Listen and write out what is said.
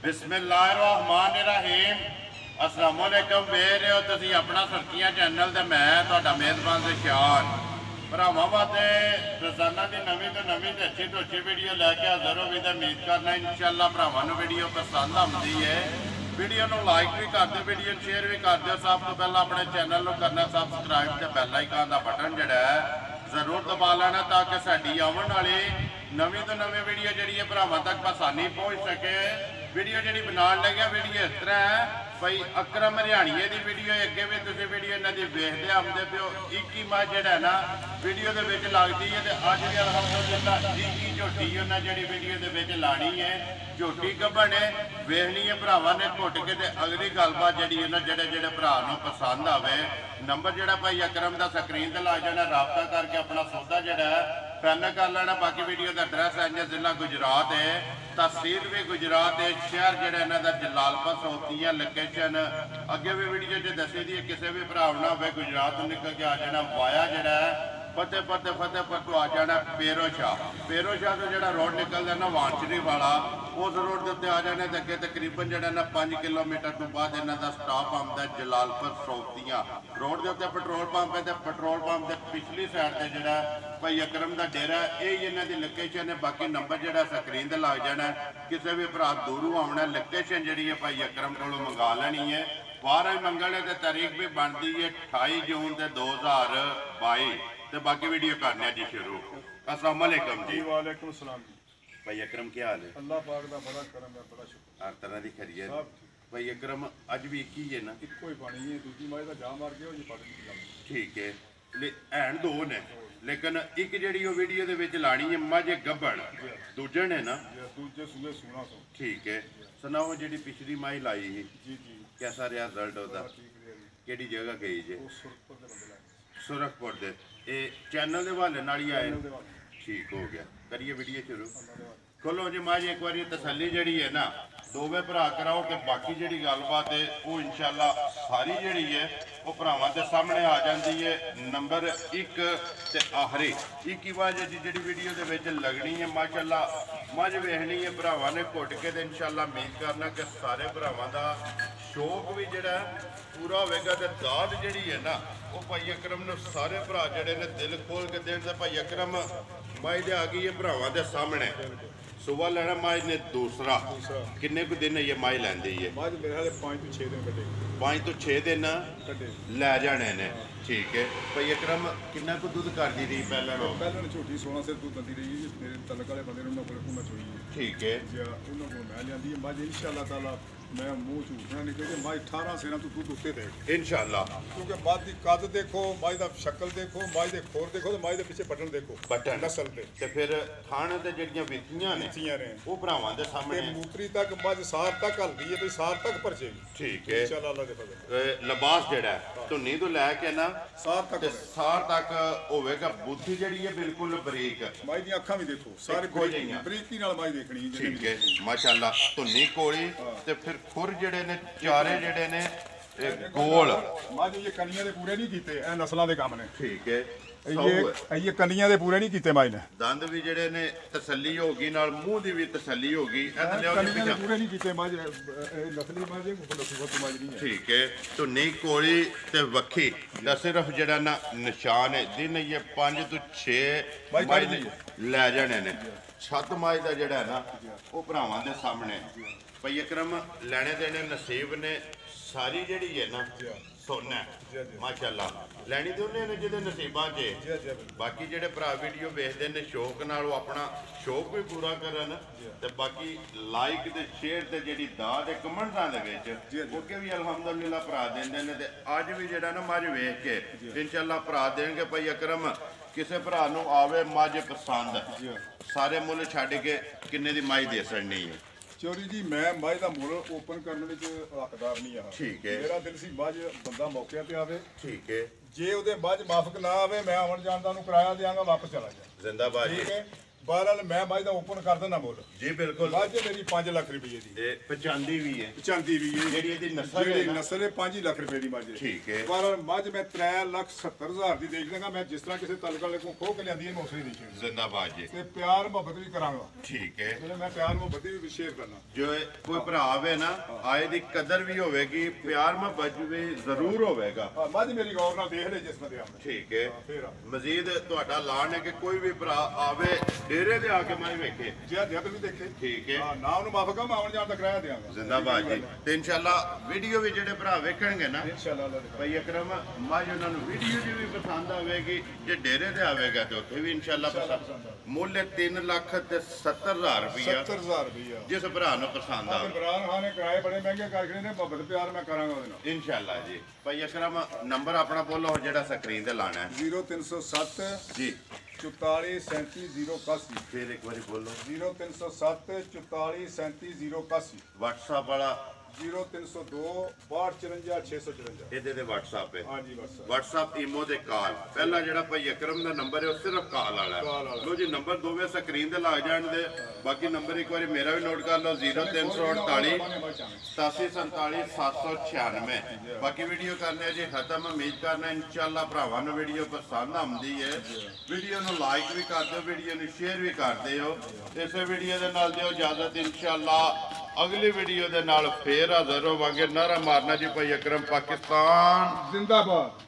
बिस्मिल्लाहिर्रहमानिर्रहीम। अस्सलाम वालेकुम। वेख रहे हो तुसीं अपना सुर्खियां चैनल ते मैं तुहाडा मेज़बान ज़शान। भरावां वास्ते रोज़ाना की नवीं तो नवीं ते अच्छी तो अच्छी वीडियो लैके हाज़र हो भी ते उम्मीद करना इंशाअल्लाह भरावां नूं वीडियो पसंद आउंदी है। वीडियो नूं लाइक भी कर दिओ, वीडियो शेयर भी कर दिओ। सब तो पहला अपने चैनल नूं करना सबसक्राइब ते बैल आइकन दा बटन जिहड़ा है जरूर दबा लेना ताकि साडी आउण वाली नवीं तो नवीं वीडियो जिहड़ी है भरावां तक आसानी पहुँच सके। वीडियो जी बनाने लगे वीडियो इस तरह है भाई अकरम हरियाणीए की वीडियो अगे भी तुम वीडियो इन्हों की वेखते आते पे एक ही मझ जो ना वीडियो के लगती है। तो अज भी अलहमदुलिल्लाह एक ही झोटी उन्हें जी वीडियो के लानी है। झोटी गब्बन है वेखनी है भरावां ने घुट के अगली गलबात जी उन्हें जोड़े भरा पसंद आवे नंबर जोड़ा भाई अकरम का स्क्रीन से ला जाना रबता करके अपना सौदा जोड़ा है फाइनल कर लेना। बाकी वीडियो का एड्रैस है जिला गुजरात है, तहसील भी गुजरात है, शहर जोड़ा इन्हों का जलालपुर सोतियां लोकेशन अगे भी वीडियो च दसी दी। किसी भी भरा ना हो गुजरात निकल के आ जाना वाया जोड़ा है फतेहपुर तो आ जाना पेरो शाह तो जो रोड निकलता ना वांछरी वाला उस रोड के उत्ते आ जाने। तो अगे तकरीबन जो ना 5 किलोमीटर तो बाद इन्हों का स्टॉप आता जलालपुर सोतियां रोड के उत्ते पेट्रोल पंप है। तो पेट्रोल पंप के पिछली साइड से जोड़ा भाई अकरम का डेरा यही इन्हों की लोकेशन है। बाकी नंबर जोड़ा स्क्रीन से लग जाना। किसी भी भरा दूरों आना लोकेशन जी है भाई अकरम को मंगा लेनी है। बारह मंगल है तारीख भी बनती है 28 जून के 2022। तो बाकी वीडियो करने जी शुरू। अस्सलाम वालेकुम जी। वालेकुम सलाम जी। भाई अकरम क्या हाल है? अल्लाह पाक दा बड़ा करम है, बड़ा शुक्र। हर तरह की खैरियत। भाई अकरम अज भी एक ही है ना? इको ही पानी है, दूसरी माई का जा मार गया जी पानी की गल। ठीक है हैन दो ने लेकिन एक जी वीडियो के विच लानी है मझ गब्बन दूजे ने ना दूजे सूए सुना सो। ठीक है सुनाओ जी पिछली माई लाई ही जी जी कैसा रहा रिजल्ट उसका? केड़ी जगह गई जे? सुरखपुर दे ये चैनल के हवाले नाल ही आए। ठीक हो गया करिए वीडियो शुरू। खोलो जी मां जी एक बार तसली जी है ना दोवे भरा कराओ कि बाकी जी गलबात है वो इंशाअल्लाह सारी जी है वो भरावां के सामने आ जाती है। नंबर एक ते आखिरी एक ही बार जी वीडियो के लगनी है माशाअल्लाह मझ वेखनी है भरावां ने घुट के तो इंशाअल्लाह उम्मीद करना कि सारे भरावां का शौक भी जोड़ा पूरा होगा। तो दाद जी है ना वो भाई अकरम ने सारे भरा जड़े ने दिल खोल के देन से भाई अकरम माई दे आ गई है भरावां के सामने। सुबह लेना माई ने दूसरा किन्ने को दिन ये माई लैंदी है? 5 तो 6 दिन कटे। 5 तो 6 दिन लै जाने ने। ठीक है भाई अकरम किन्ना को दूध कर दी रही पहले झोटी 16 से दूध दंदी रही है। मेरे तलक वाले बंदे ने उन्होंने चोई है। ठीक है उन्होंने मैं लिया है मज इंशाअल्लाह ताला मैं मुँह झूठना नहीं क्योंकि मज 18 सेना तो दूध उत्ते दे इंशाअल्लाह। क्योंकि मज की कद देखो मज का शक्ल देखो मज के खोर देखो तो मज के पिछे बटन देखो बटन नस्ल से फिर खाने ते जड़ियां विथियां ने वो भरावां दे सामने मूत्री तक मज सार तक हल्दी है तो सार तक भरजेगी। ठीक है इंशाअल्लाह अल्लाह दे फजल लिबास जड़ा धुनी तो लैके ना सार तक होगा। बुद्धि जी है बिल्कुल बरीक माई दी अखां भी देखो सारी बरीकी नाल माई देखनी। ठीक है माशाअल्लाह धुनी कोली ते फिर खुर जड़े ने चारे जड़े ने गोल मज ये कनियां दे पूरे नहीं कीते ए नस्लां दे काम ने। ठीक है ये कनियां दे पूरे नहीं कीते माई ने। दंद भी जड़े ने तसल्ली होगी नाल मुंह दी भी तसल्ली होगी। कनियां दे पूरे नहीं कीते मज नस्ली मज मज नहीं है। ठीक है तो नहीं कोली ते वक्खी दा सिर्फ जड़ा ना निशान है दिन ये 5 तो 6 लै जाने ने। छत माई दा जड़ा ना वो भरावां दे सामने भाई अकरम लैने देने नसीब ने सारी जड़ी है ना सोना माशाअल्लाह लैनी तो उन्हें जिहदे नसीबां च। बाकी जेडे भरा वीडियो वेखदे ने शौक नाल अपना शौक भी पूरा करन ते बाकी लाइक ते शेयर ते जेडी दाद कमेंटां दे विच ओके भी अल्हम्दुलिल्लाह भरा देंदे ने। ते अज भी जेड़ा ना मझ वेख के इंशाअल्लाह भरा देणगे भाई अकरम किसी भरा नूं आवे मझ पसंद सारे मुल छड्ड के किन्ने दी माई दे छड़नी है। चौधरी जी मैं मज का मुल ओपन करने हकदार नहीं है। ठीक है मेरा दिल सी मज बंदा मौके पे आवे। ठीक है जे ਉਹਦੇ ਬਾਅਦ ਮਾਫਕ ਨਾ ਆਵੇ ਮੈਂ ਆਉਣ ਜਾਣ ਦਾ ਉਹਨੂੰ ਕਿਰਾਇਆ ਦਿਆਂਗਾ ਵਾਪਸ ਚਲਾ ਜਾ। जिंदाबाद ठीक है ਬਹਰਾਲ ਮੈਂ ਮੱਝ ਦਾ ਓਪਨ ਕਰ ਦਿੰਦਾ ਮੁੱਲ ਜੀ ਬਿਲਕੁਲ ਮੱਝ ਮੇਰੀ 5 ਲੱਖ ਰੁਪਏ ਦੀ ਤੇ ਪਚਾਂਦੀ ਵੀ ਹੈ ਚਾਂਦੀ ਵੀ ਹੈ ਜਿਹੜੀ ਇਹਦੀ ਨਸਲ ਹੈ ਜਿਹੜੀ ਨਾ। ਨਸਲ ਹੈ 5 ਲੱਖ ਰੁਪਏ ਦੀ ਮੱਝ ਹੈ ਠੀਕ ਹੈ। ਬਹਰਾਲ ਮੱਝ ਮੈਂ 3,70,000 ਦੀ ਦੇਖ ਦਾਂਗਾ ਮੈਂ ਜਿਸ ਤਰ੍ਹਾਂ ਕਿਸੇ ਤਲਕ ਵਾਲੇ ਕੋਲ ਖੋ ਕੇ ਲਿਆਂਦੀ ਹੈ ਮੈਂ ਉਸੇ ਦੀ ਦੇਖ ਜ਼ਿੰਦਾਬਾਦ ਜੀ ਤੇ ਪਿਆਰ ਮੁਹੱਬਤ ਵੀ ਕਰਾਂਗਾ ਠੀਕ ਹੈ। ਜਿਹੜੇ ਮੈਂ ਪਿਆਰ ਮੁਹੱਬਤ ਵੀ ਸ਼ੇਅਰ ਕਰਨਾ ਜੋ ਕੋਈ ਭਰਾ ਆਵੇ ਨਾ ਆਏ ਦੀ ਕਦਰ ਵੀ ਹੋਵੇਗੀ ਪਿਆਰ ਮੁਹੱਬਤ ਵੀ ਜ਼ਰੂਰ ਹੋਵੇਗਾ ਹਾਂ, ਮੱਝ ਮੇਰੀ ਗੌਰ ਨਾਲ ਦੇਖ ਲੈ ਜਿਸ ਬੰਦੇ ਆਉਂਦੇ ਠੀਕ ਹੈ। ਫੇਰ ਆ ਮਜ਼ੀਦ ਤੁਹਾਡਾ ਐਲਾਨ ਹੈ ਕਿ ਕੋਈ ਵੀ ਭਰਾ ਆਵੇ ਡੇਰੇ ਤੇ ਆ ਕੇ ਮੈਂ ਵੇਖੇ ਜੇ ਜਦ ਵੀ ਦੇਖੇ ਠੀਕ ਹੈ। ਹਾਂ ਨਾ ਉਹਨੂੰ ਮਾਫਕਾ ਮੈਂ ਆਉਣ ਜਾਣ ਦਾ ਕਿਰਾਇਆ ਦਿਆਂਗਾ ਜ਼ਿੰਦਾਬਾਦ ਜੀ ਤੇ ਇਨਸ਼ਾਅੱਲਾ ਵੀਡੀਓ ਵੀ ਜਿਹੜੇ ਭਰਾ ਵੇਖਣਗੇ ਨਾ ਇਨਸ਼ਾਅੱਲਾ ਅੱਲਾਹ ਦੇ ਭਾਈ ਅਕਰਮ ਮੱਝ ਉਹਨਾਂ ਨੂੰ ਵੀਡੀਓ ਦੀ ਵੀ ਪਸੰਦ ਆਵੇਗੀ ਜੇ ਡੇਰੇ ਤੇ ਆਵੇਗਾ ਤੇ ਉੱਥੇ ਵੀ ਇਨਸ਼ਾਅੱਲਾ ਪਸੰਦ ਮੁੱਲ 3,70,000 ਰੁਪਇਆ 70,000 ਰੁਪਇਆ ਜਿਸ ਭਰਾ ਨੂੰ ਪਸੰਦ ਆਹ ਆਵੇ ਇਮਰਾਨ ਖਾਨ ਨੇ ਕਿਰਾਏ ਬੜੇ ਮਹਿੰਗੇ ਕਰਕੇ ਨੇ ਮੁਹੱਬਤ ਪਿਆਰ ਮੈਂ ਕਰਾਂਗਾ ਉਹਦੇ ਨਾਲ ਇਨਸ਼ਾਅੱਲਾ ਜੀ ਭਾਈ ਅਕਰਮ ਨੰਬਰ ਆਪਣਾ ਬੋਲੋ ਜਿਹੜਾ ਸਕਰੀਨ ਤੇ ਲਾਣਾ ਹੈ 0307 ਜੀ 44 37 081 ਫਿਰ ਇੱਕ ਵਾਰੀ ਬੋਲੋ 0307 44 37 081 WhatsApp ਵਾਲਾ 0302 6254 654 ਇਹਦੇ ਤੇ WhatsApp ਹੈ ਹਾਂਜੀ ਬਸ WhatsApp ਈਮੋ ਦੇ ਕਾਲ ਪਹਿਲਾ ਜਿਹੜਾ ਭਾਈ ਅਕਰਮ ਦਾ ਨੰਬਰ ਹੈ ਉਹ ਸਿਰਫ ਕਾਲ ਵਾਲਾ ਕਾਲ ਵਾਲਾ। ਲੋ ਜੀ ਨੰਬਰ ਦੋਵੇਂ ਸਕਰੀਨ ਤੇ ਲੱਗ ਜਾਣ ਦੇ ਬਾਕੀ ਨੰਬਰ ਇੱਕ ਵਾਰੀ ਮੇਰਾ ਵੀ ਨੋਟ ਕਰ ਲਓ 0348 8747 796 ਬਾਕੀ ਵੀਡੀਓ ਕਰਨੇ ਜੀ ਖਤਮ ਉਮੀਦ ਕਰਨਾ ਇਨਸ਼ਾਅੱਲਾ ਭਰਾਵਾਂ ਨੂੰ ਵੀਡੀਓ ਪਸੰਦ ਆਉਂਦੀ ਹੈ ਵੀਡੀਓ ਨੂੰ ਲਾਈਕ ਵੀ ਕਰ ਦਿਓ ਵੀਡੀਓ ਨੂੰ ਸ਼ੇਅਰ ਵੀ ਕਰ ਦਿਓ ਇਸੇ ਵੀਡੀਓ ਦੇ ਨਾਲ ਦਿਓ ਇਜਾਜ਼ਤ ਇਨਸ਼ਾਅੱਲਾ ਅਗਲੀ ਵੀਡੀਓ ਦੇ ਨਾਲ ਫੇਰ ਹਾਜ਼ਰ ਹੋਵਾਂਗੇ ਨਾਰਾ ਮਾਰਨਾ ਜੀ ਭਾਈ ਅਕਰਮ ਪਾਕਿਸਤਾਨ ਜ਼ਿੰਦਾਬਾਦ